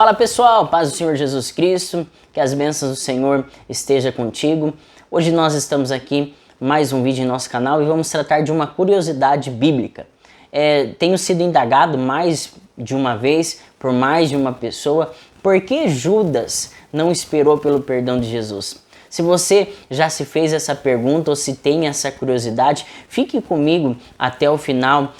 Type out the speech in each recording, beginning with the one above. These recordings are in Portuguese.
Fala pessoal, paz do Senhor Jesus Cristo, que as bênçãos do Senhor estejam contigo. Hoje nós estamos aqui, mais um vídeo em nosso canal e vamos tratar de uma curiosidade bíblica. Tenho sido indagado mais de uma vez, por mais de uma pessoa, por que Judas não esperou pelo perdão de Jesus? Se você já se fez essa pergunta ou se tem essa curiosidade, fique comigo até o final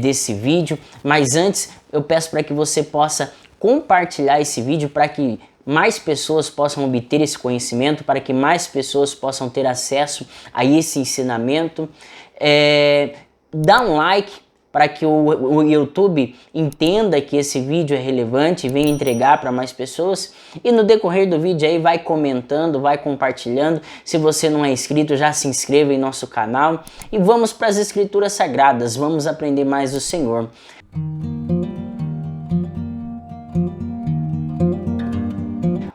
desse vídeo, mas antes eu peço para que você possa compartilhar esse vídeo para que mais pessoas possam obter esse conhecimento, para que mais pessoas possam ter acesso a esse ensinamento. Dá um like para que o YouTube entenda que esse vídeo é relevante e venha entregar para mais pessoas. E no decorrer do vídeo aí vai comentando, vai compartilhando. Se você não é inscrito, já se inscreva em nosso canal. E vamos para as Escrituras Sagradas, vamos aprender mais do Senhor.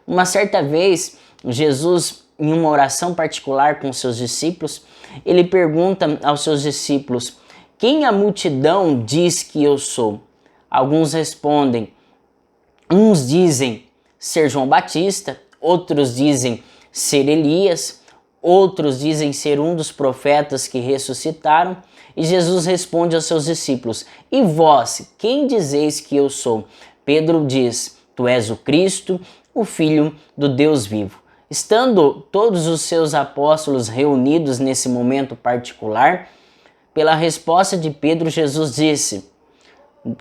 Uma certa vez, Jesus, em uma oração particular com seus discípulos, ele pergunta aos seus discípulos: quem a multidão diz que eu sou? Alguns respondem, uns dizem ser João Batista, outros dizem ser Elias, outros dizem ser um dos profetas que ressuscitaram. E Jesus responde aos seus discípulos: e vós, quem dizeis que eu sou? Pedro diz: tu és o Cristo, o Filho do Deus vivo. Estando todos os seus apóstolos reunidos nesse momento particular, pela resposta de Pedro, Jesus disse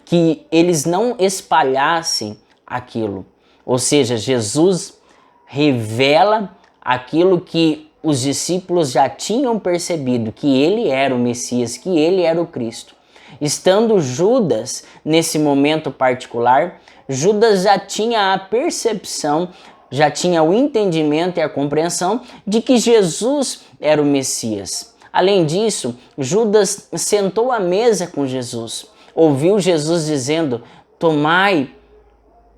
que eles não espalhassem aquilo. Ou seja, Jesus revela aquilo que os discípulos já tinham percebido, que ele era o Messias, que ele era o Cristo. Estando Judas nesse momento particular, Judas já tinha a percepção, já tinha o entendimento e a compreensão de que Jesus era o Messias. Além disso, Judas sentou à mesa com Jesus, ouviu Jesus dizendo: tomai,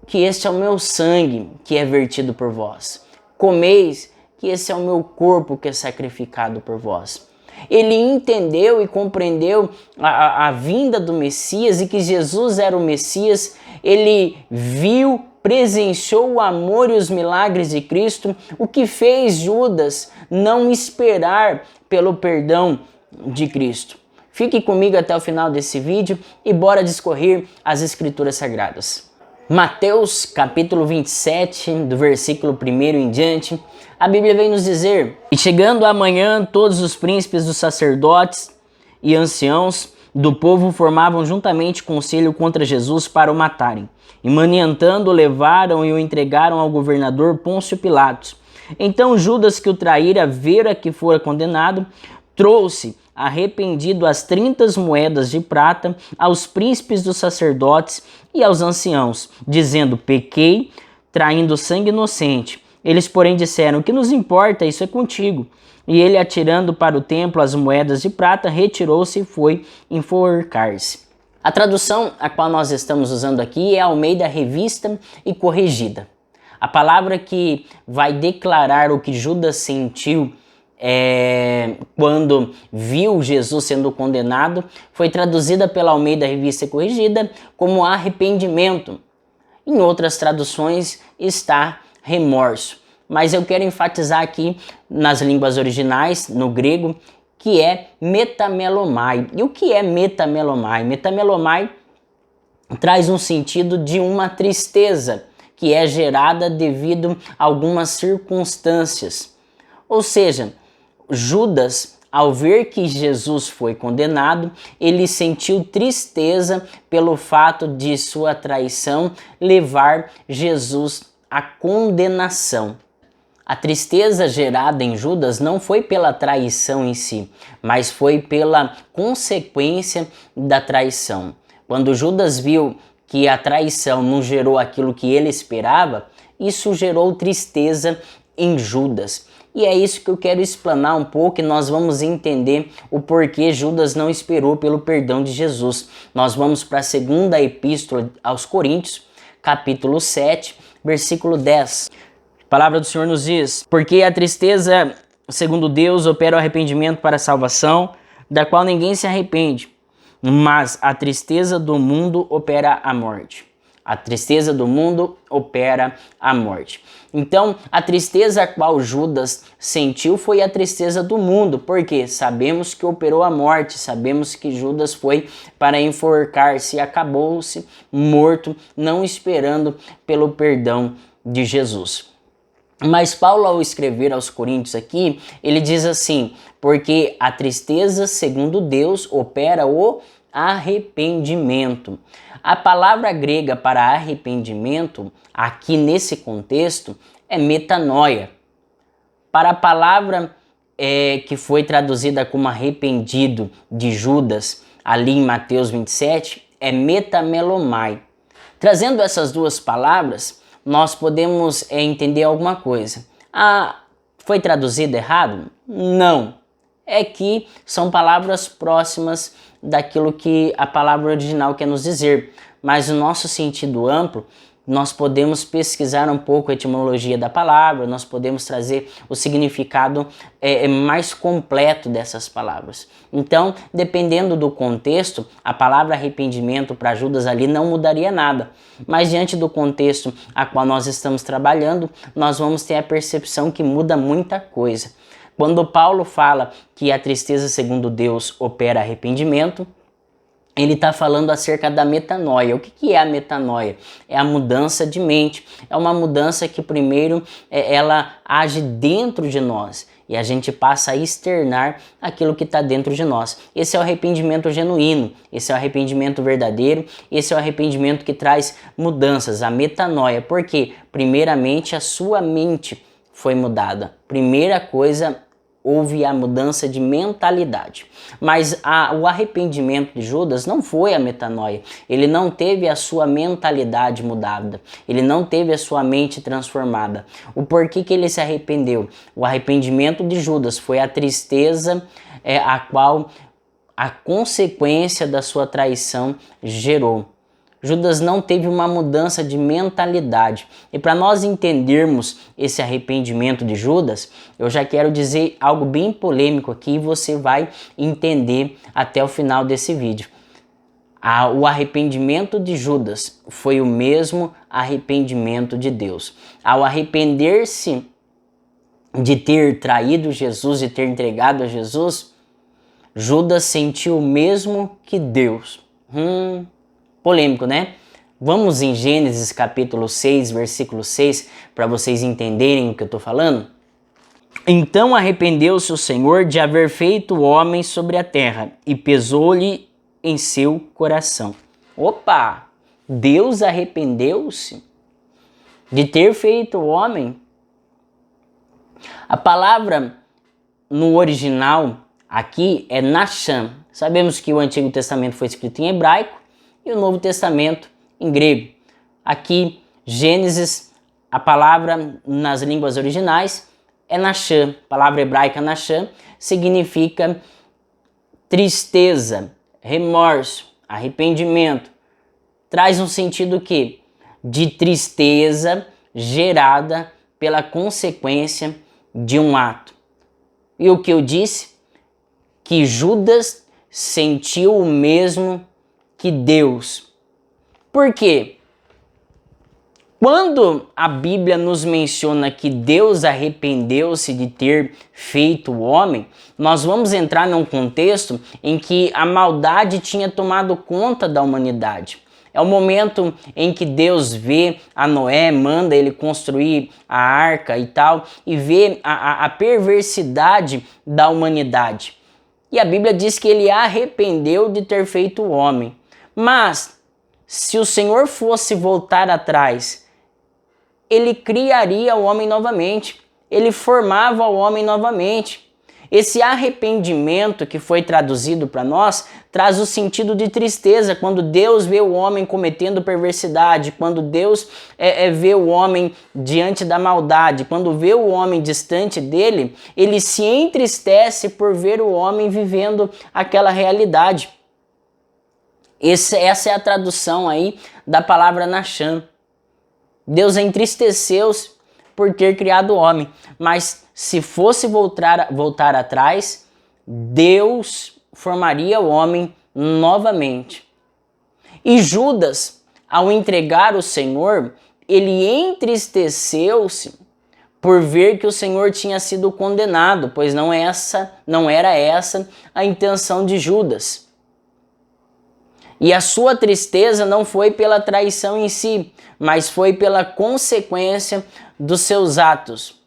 que este é o meu sangue que é vertido por vós. Comeis, que esse é o meu corpo que é sacrificado por vós. Ele entendeu e compreendeu a vinda do Messias e que Jesus era o Messias. Ele viu, presenciou o amor e os milagres de Cristo, o que fez Judas não esperar pelo perdão de Cristo. Fique comigo até o final desse vídeo e bora discorrer as Escrituras Sagradas. Mateus capítulo 27, do versículo 1 em diante, a Bíblia vem nos dizer: e chegando amanhã, todos os príncipes dos sacerdotes e anciãos do povo formavam juntamente conselho contra Jesus para o matarem. E maniantando, o levaram e o entregaram ao governador Pôncio Pilatos. Então Judas, que o traíra, vera que fora condenado, trouxe arrependido as 30 moedas de prata aos príncipes dos sacerdotes e aos anciãos, dizendo: pequei, traindo sangue inocente. Eles, porém, disseram: o que nos importa? Isso é contigo. E ele, atirando para o templo as moedas de prata, retirou-se e foi enforcar-se. A tradução a qual nós estamos usando aqui é a Almeida Revista e Corrigida. A palavra que vai declarar o que Judas sentiu quando viu Jesus sendo condenado foi traduzida pela Almeida Revista e Corrigida como arrependimento. Em outras traduções está remorso. Mas eu quero enfatizar aqui nas línguas originais, no grego, que é metamelomai. E o que é metamelomai? Metamelomai traz um sentido de uma tristeza que é gerada devido a algumas circunstâncias. Ou seja, Judas, ao ver que Jesus foi condenado, ele sentiu tristeza pelo fato de sua traição levar Jesus à condenação. A tristeza gerada em Judas não foi pela traição em si, mas foi pela consequência da traição. Quando Judas viu que a traição não gerou aquilo que ele esperava, isso gerou tristeza em Judas. E é isso que eu quero explanar um pouco e nós vamos entender o porquê Judas não esperou pelo perdão de Jesus. Nós vamos para a segunda epístola aos Coríntios, capítulo 7, versículo 10. A palavra do Senhor nos diz: porque a tristeza, segundo Deus, opera o arrependimento para a salvação, da qual ninguém se arrepende, mas a tristeza do mundo opera a morte. A tristeza do mundo opera a morte. Então, a tristeza a qual Judas sentiu foi a tristeza do mundo, porque sabemos que operou a morte, sabemos que Judas foi para enforcar-se e acabou-se morto, não esperando pelo perdão de Jesus. Mas Paulo, ao escrever aos Coríntios aqui, ele diz assim: porque a tristeza, segundo Deus, opera o arrependimento. A palavra grega para arrependimento, aqui nesse contexto, é metanoia. Para a palavra que foi traduzida como arrependido de Judas, ali em Mateus 27, é metamelomai. Trazendo essas duas palavras, nós podemos entender alguma coisa. Foi traduzido errado? Não. É que são palavras próximas daquilo que a palavra original quer nos dizer, mas no nosso sentido amplo, nós podemos pesquisar um pouco a etimologia da palavra, nós podemos trazer o significado mais completo dessas palavras. Então, dependendo do contexto, a palavra arrependimento para Judas ali não mudaria nada, mas diante do contexto a qual nós estamos trabalhando, nós vamos ter a percepção que muda muita coisa. Quando Paulo fala que a tristeza segundo Deus opera arrependimento, ele está falando acerca da metanoia. O que é a metanoia? É a mudança de mente. É uma mudança que primeiro ela age dentro de nós e a gente passa a externar aquilo que está dentro de nós. Esse é o arrependimento genuíno, esse é o arrependimento verdadeiro, esse é o arrependimento que traz mudanças, a metanoia. Porque primeiramente a sua mente foi mudada. Primeira coisa, houve a mudança de mentalidade. Mas o arrependimento de Judas não foi a metanoia. Ele não teve a sua mentalidade mudada. Ele não teve a sua mente transformada. O porquê que ele se arrependeu? O arrependimento de Judas foi a tristeza a qual a consequência da sua traição gerou. Judas não teve uma mudança de mentalidade. E para nós entendermos esse arrependimento de Judas, eu já quero dizer algo bem polêmico aqui e você vai entender até o final desse vídeo. O arrependimento de Judas foi o mesmo arrependimento de Deus. Ao arrepender-se de ter traído Jesus e ter entregado a Jesus, Judas sentiu o mesmo que Deus. Polêmico, né? Vamos em Gênesis capítulo 6, versículo 6, para vocês entenderem o que eu estou falando. Então arrependeu-se o Senhor de haver feito o homem sobre a terra, e pesou-lhe em seu coração. Opa! Deus arrependeu-se de ter feito o homem. A palavra no original aqui é Nasham. Sabemos que o Antigo Testamento foi escrito em hebraico e o Novo Testamento em grego. Aqui, Gênesis, a palavra nas línguas originais é Nasham. A palavra hebraica Nasham significa tristeza, remorso, arrependimento. Traz um sentido que de tristeza gerada pela consequência de um ato. E o que eu disse? Que Judas sentiu o mesmo que Deus. Por quê? Quando a Bíblia nos menciona que Deus arrependeu-se de ter feito o homem, nós vamos entrar num contexto em que a maldade tinha tomado conta da humanidade. É o momento em que Deus vê a Noé, manda ele construir a arca e tal, e vê a perversidade da humanidade. E a Bíblia diz que ele arrependeu de ter feito o homem. Mas, se o Senhor fosse voltar atrás, ele criaria o homem novamente. Ele formava o homem novamente. Esse arrependimento que foi traduzido para nós traz o sentido de tristeza quando Deus vê o homem cometendo perversidade, quando Deus vê o homem diante da maldade, quando vê o homem distante dele, ele se entristece por ver o homem vivendo aquela realidade. Essa é a tradução aí da palavra Nasham. Deus entristeceu-se por ter criado o homem, mas se fosse voltar atrás, Deus formaria o homem novamente. E Judas, ao entregar o Senhor, ele entristeceu-se por ver que o Senhor tinha sido condenado, pois não era essa a intenção de Judas. E a sua tristeza não foi pela traição em si, mas foi pela consequência dos seus atos.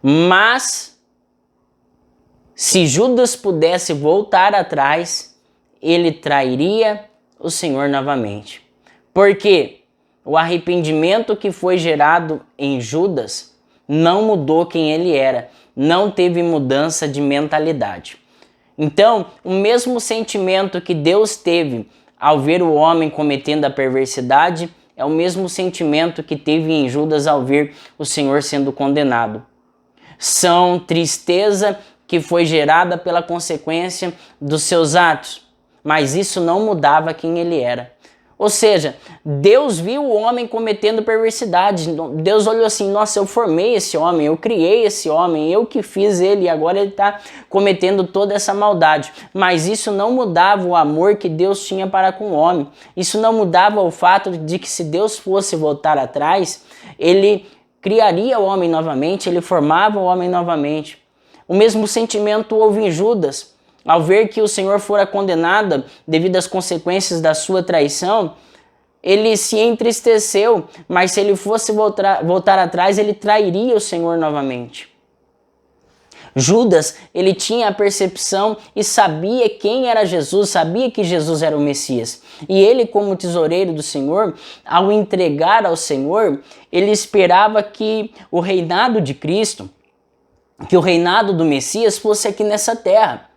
Mas, se Judas pudesse voltar atrás, ele trairia o Senhor novamente. Porque o arrependimento que foi gerado em Judas não mudou quem ele era, não teve mudança de mentalidade. Então, o mesmo sentimento que Deus teve ao ver o homem cometendo a perversidade é o mesmo sentimento que teve em Judas ao ver o Senhor sendo condenado. São tristeza que foi gerada pela consequência dos seus atos, mas isso não mudava quem ele era. Ou seja, Deus viu o homem cometendo perversidade. Deus olhou assim, nossa, eu formei esse homem, eu criei esse homem, eu que fiz ele e agora ele está cometendo toda essa maldade. Mas isso não mudava o amor que Deus tinha para com o homem. Isso não mudava o fato de que se Deus fosse voltar atrás, ele criaria o homem novamente, ele formava o homem novamente. O mesmo sentimento houve em Judas. Ao ver que o Senhor fora condenado devido às consequências da sua traição, ele se entristeceu, mas se ele fosse voltar atrás, ele trairia o Senhor novamente. Judas, ele tinha a percepção e sabia quem era Jesus, sabia que Jesus era o Messias. E ele, como tesoureiro do Senhor, ao entregar ao Senhor, ele esperava que o reinado de Cristo, que o reinado do Messias fosse aqui nessa terra.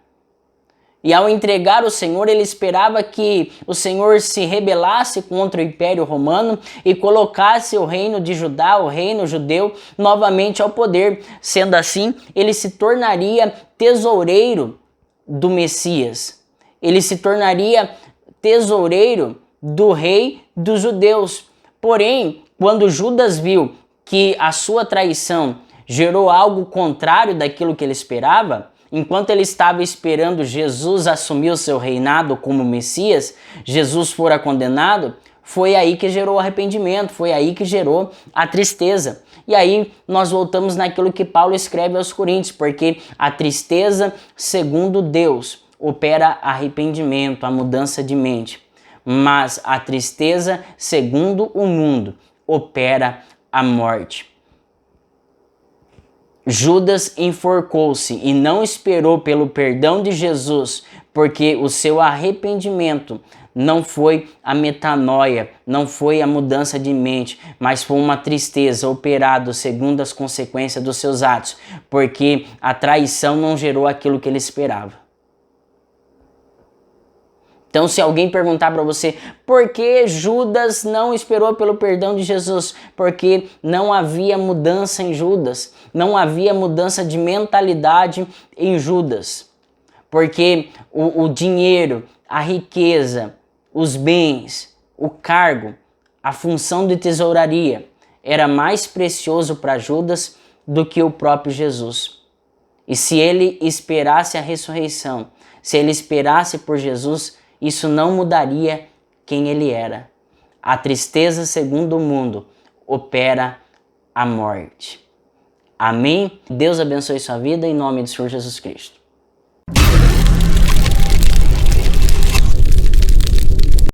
E ao entregar o Senhor, ele esperava que o Senhor se rebelasse contra o Império Romano e colocasse o reino de Judá, o reino judeu, novamente ao poder. Sendo assim, ele se tornaria tesoureiro do Messias. Ele se tornaria tesoureiro do rei dos judeus. Porém, quando Judas viu que a sua traição gerou algo contrário daquilo que ele esperava, enquanto ele estava esperando Jesus assumir o seu reinado como Messias, Jesus fora condenado, foi aí que gerou o arrependimento, foi aí que gerou a tristeza. E aí nós voltamos naquilo que Paulo escreve aos Coríntios, porque a tristeza, segundo Deus, opera arrependimento, a mudança de mente. Mas a tristeza, segundo o mundo, opera a morte. Judas enforcou-se e não esperou pelo perdão de Jesus, porque o seu arrependimento não foi a metanoia, não foi a mudança de mente, mas foi uma tristeza operada segundo as consequências dos seus atos, porque a traição não gerou aquilo que ele esperava. Então, se alguém perguntar para você por que Judas não esperou pelo perdão de Jesus, porque não havia mudança em Judas, não havia mudança de mentalidade em Judas, porque o dinheiro, a riqueza, os bens, o cargo, a função de tesouraria era mais precioso para Judas do que o próprio Jesus. E se ele esperasse a ressurreição, se ele esperasse por Jesus, isso não mudaria quem ele era. A tristeza, segundo o mundo, opera a morte. Amém? Deus abençoe sua vida em nome do Senhor Jesus Cristo.